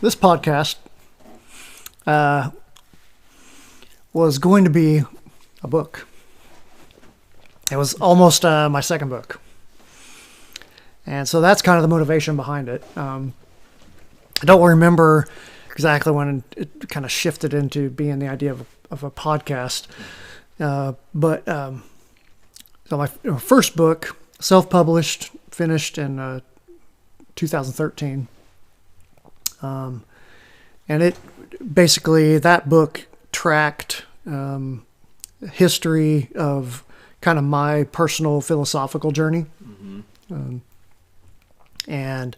this podcast was going to be a book. It was almost my second book. And so that's kind of the motivation behind it. I don't remember exactly when it kind of shifted into being the idea of a podcast. But so my first book, self-published, finished in 2013. And it basically, that book tracked history of kind of my personal philosophical journey. Mm-hmm. And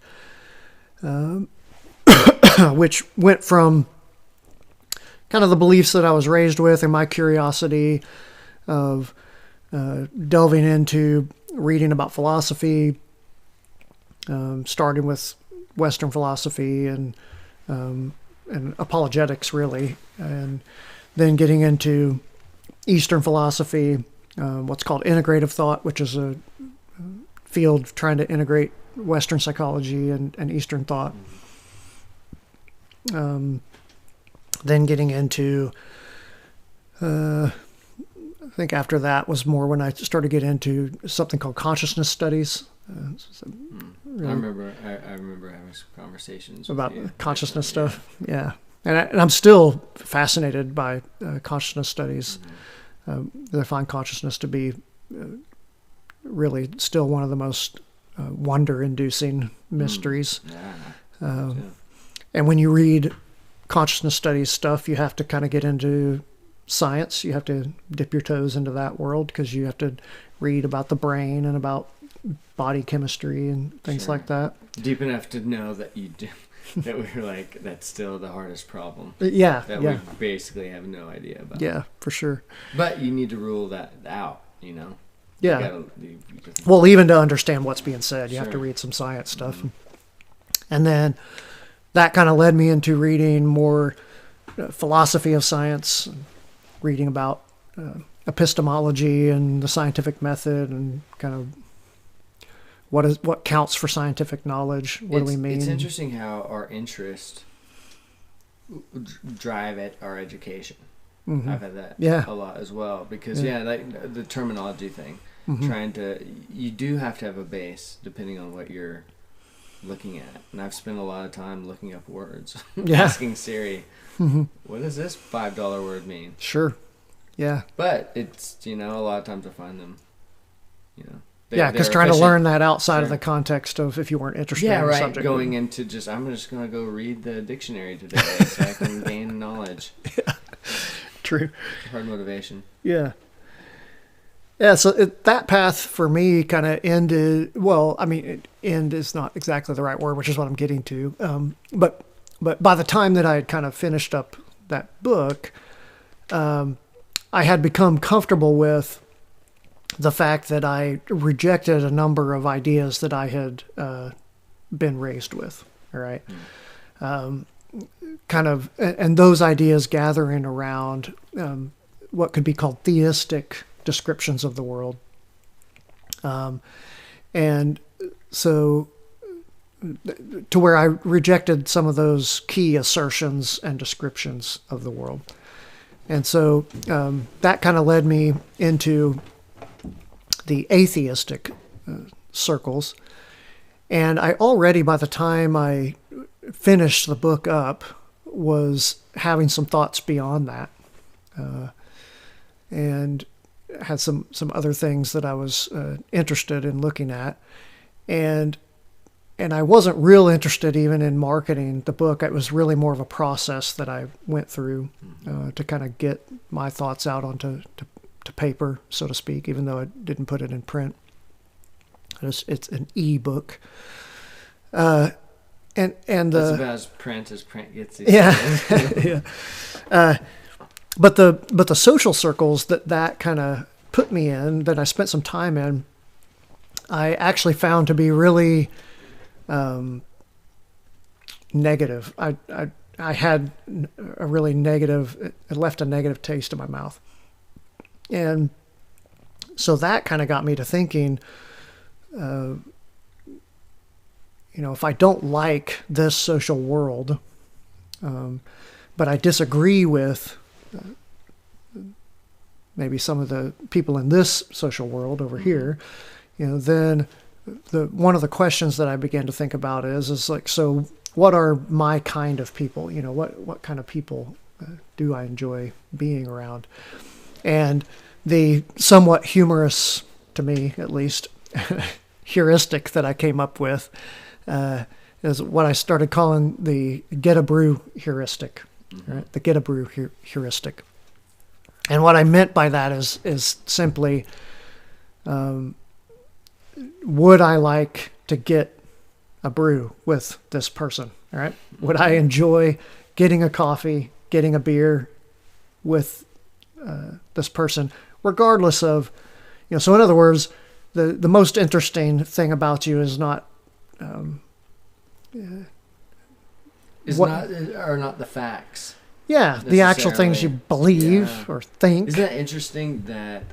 which went from kind of the beliefs that I was raised with and my curiosity of delving into reading about philosophy, starting with Western philosophy and apologetics, really, and then getting into Eastern philosophy, what's called integrative thought, which is a field trying to integrate Western psychology and Eastern thought. Then getting into, I think after that was more when I started getting into something called consciousness studies. I remember having some conversations about consciousness stuff. Yeah. And I'm still fascinated by consciousness studies. I find consciousness to be really still one of the most wonder-inducing mysteries. And when you read consciousness studies stuff, you have to kind of get into science. You have to dip your toes into that world because you have to read about the brain and about body chemistry and things like that. Deep enough to know that that we're like, that's still the hardest problem. Yeah. That we basically have no idea about. Yeah, for sure. But you need to rule that out, you know? Yeah. Well, even to understand what's being said, you have to read some science stuff. Mm-hmm. And then that kind of led me into reading more philosophy of science, reading about epistemology and the scientific method and kind of what counts for scientific knowledge. What do we mean? It's interesting how our interests drive our education. Mm-hmm. I've had that a lot as well because like the terminology thing, you do have to have a base depending on what you're looking at. And I've spent a lot of time looking up words, asking Siri, what does this $5 word mean? Sure. Yeah. But it's, a lot of times I find them, because trying to learn that outside of the context of if you weren't interested in the subject. Going into I'm just going to go read the dictionary today so I can gain knowledge. Yeah. True. Hard motivation. Yeah. Yeah, so that path for me kind of ended, end is not exactly the right word, which is what I'm getting to. But by the time that I had kind of finished up that book, I had become comfortable with the fact that I rejected a number of ideas that I had been raised with, all right? Kind of, and those ideas gathering around what could be called theistic descriptions of the world. And so to where I rejected some of those key assertions and descriptions of the world. And so that kind of led me into the atheistic circles. And I already, by the time I finished the book up, was having some thoughts beyond that. And had some other things that I was interested in looking at. And I wasn't real interested even in marketing the book. It was really more of a process that I went through to kind of get my thoughts out onto to paper, so to speak, even though I didn't put it in print. It's an e-book. And it's about as print gets. Yeah. But the social circles that kind of put me in, that I spent some time in, I actually found to be really negative. I had a really negative, it left a negative taste in my mouth. And so that kind of got me to thinking, if I don't like this social world, but I disagree with maybe some of the people in this social world over here, then one of the questions that I began to think about is like, so what are my kind of people? What kind of people do I enjoy being around? And the somewhat humorous, to me at least, heuristic that I came up with is what I started calling the Geddabrew heuristic, right? The Geddabrew heuristic. And what I meant by that is simply, would I like to get a brew with this person? All right. Would I enjoy getting a coffee, getting a beer with this person, regardless of, so in other words, the most interesting thing about you is not, are not the facts. Yeah, the actual things you believe or think. Isn't that interesting that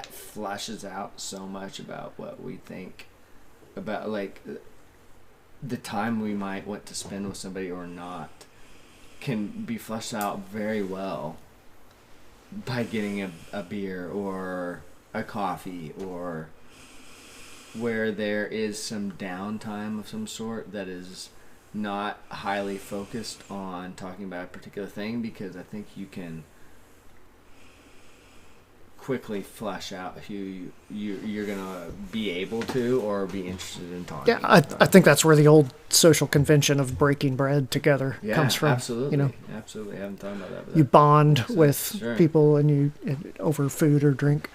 flashes out so much about what we think about, like, the time we might want to spend with somebody or not can be fleshed out very well by getting a beer or a coffee, or where there is some downtime of some sort that is not highly focused on talking about a particular thing, because I think you can quickly flesh out who you're gonna be able to or be interested in talking. Yeah, I think that's where the old social convention of breaking bread together comes from. Absolutely, absolutely. I haven't thought about that. You bond with people and over food or drink.